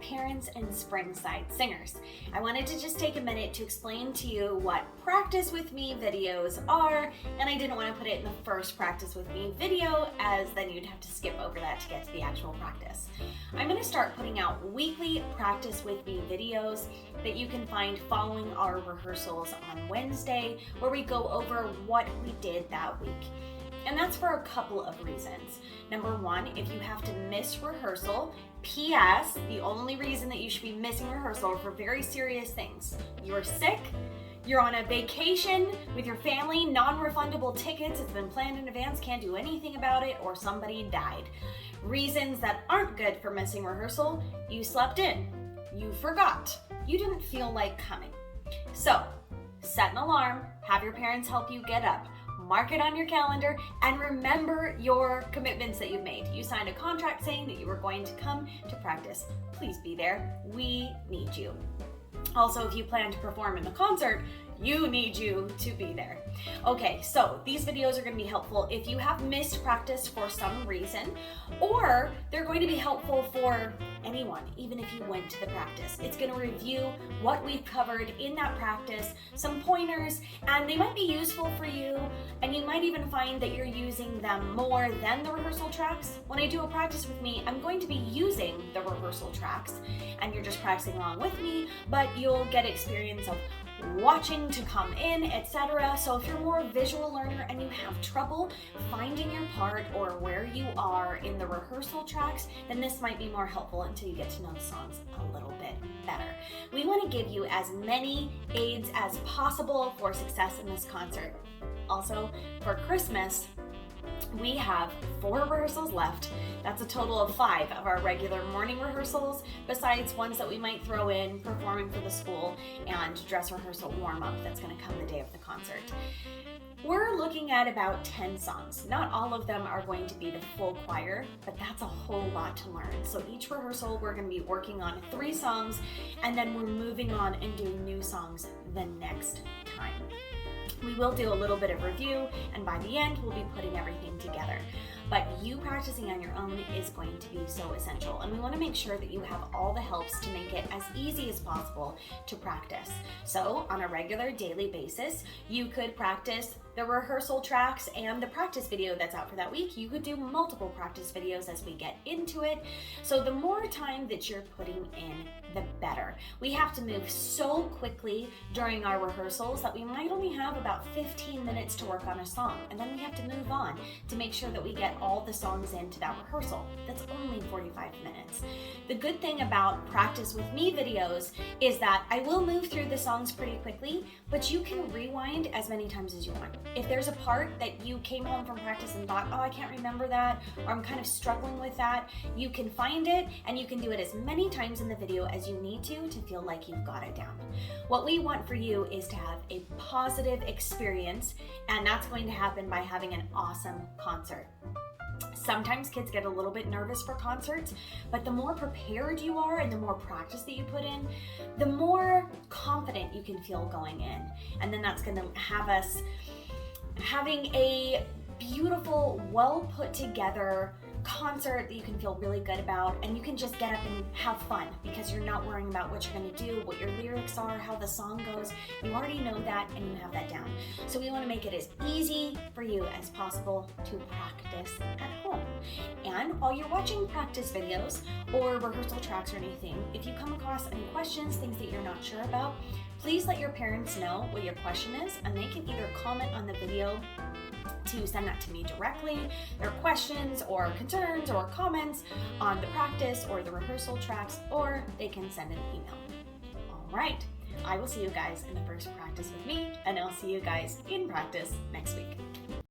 parents and Springside singers. I wanted to just take a minute to explain to you what practice with me videos are, and I didn't want to put it in the first practice with me video, as then you'd have to skip over that to get to the actual practice. I'm going to start putting out weekly practice with me videos that you can find following our rehearsals on Wednesday, where we go over what we did that week. And that's for a couple of reasons. Number one, if you have to miss rehearsal, P.S., the only reason that you should be missing rehearsal are for very serious things. You're sick, you're on a vacation with your family, non-refundable tickets, it's been planned in advance, can't do anything about it, or somebody died. Reasons that aren't good for missing rehearsal: you slept in, you forgot, you didn't feel like coming. So, set an alarm, have your parents help you get up. Mark it on your calendar and remember your commitments that you've made. You signed a contract saying that you were going to come to practice. Please be there. We need you. Also, if you plan to perform in the concert, you need you to be there. Okay, so these videos are going to be helpful if you have missed practice for some reason, or they're going to be helpful for anyone, even if you went to the practice. It's going to review what we've covered in that practice, some pointers, and they might be useful for you, and you might even find that you're using them more than the rehearsal tracks. When I do a practice with me, I'm going to be using the rehearsal tracks, and you're just practicing along with me, but you'll get experience of watching to come in, etc. So if you're more a visual learner and you have trouble finding your part or where you are in the rehearsal tracks, then this might be more helpful until you get to know the songs a little bit better. We want to give you as many aids as possible for success in this concert. Also, for Christmas, we have 4 rehearsals left. That's a total of 5 of our regular morning rehearsals, besides ones that we might throw in performing for the school and dress rehearsal warm-up that's going to come the day of the concert. We're looking at about 10 songs. Not all of them are going to be the full choir, but that's a whole lot to learn. So each rehearsal we're going to be working on 3 songs, and then we're moving on and doing new songs the next time. We will do a little bit of review, and by the end, we'll be putting everything together. But you practicing on your own is going to be so essential, and we want to make sure that you have all the helps to make it as easy as possible to practice. So on a regular daily basis, you could practice the rehearsal tracks and the practice video that's out for that week. You could do multiple practice videos as we get into it. So the more time that you're putting in, the better. We have to move so quickly during our rehearsals that we might only have about 15 minutes to work on a song, and then we have to move on to make sure that we get all the songs into that rehearsal. That's only 45 minutes. The good thing about practice with me videos is that I will move through the songs pretty quickly, but you can rewind as many times as you want. If there's a part that you came home from practice and thought, oh, I can't remember that, or I'm kind of struggling with that, you can find it and you can do it as many times in the video as you need to feel like you've got it down. What we want for you is to have a positive experience, and that's going to happen by having an awesome concert. Sometimes kids get a little bit nervous for concerts, but the more prepared you are and the more practice that you put in, the more confident you can feel going in. And then that's going to have us having a beautiful, well put together concert that you can feel really good about, and you can just get up and have fun because you're not worrying about what you're going to do, what your lyrics are, how the song goes. You already know that and you have that down. So we want to make it as easy for you as possible to practice at home. And while you're watching practice videos or rehearsal tracks or anything, if you come across any questions, things that you're not sure about, please let your parents know what your question is, and they can either comment on the video to send that to me directly, their questions or concerns or comments on the practice or the rehearsal tracks, or they can send an email. All right, I will see you guys in the first practice with me, and I'll see you guys in practice next week.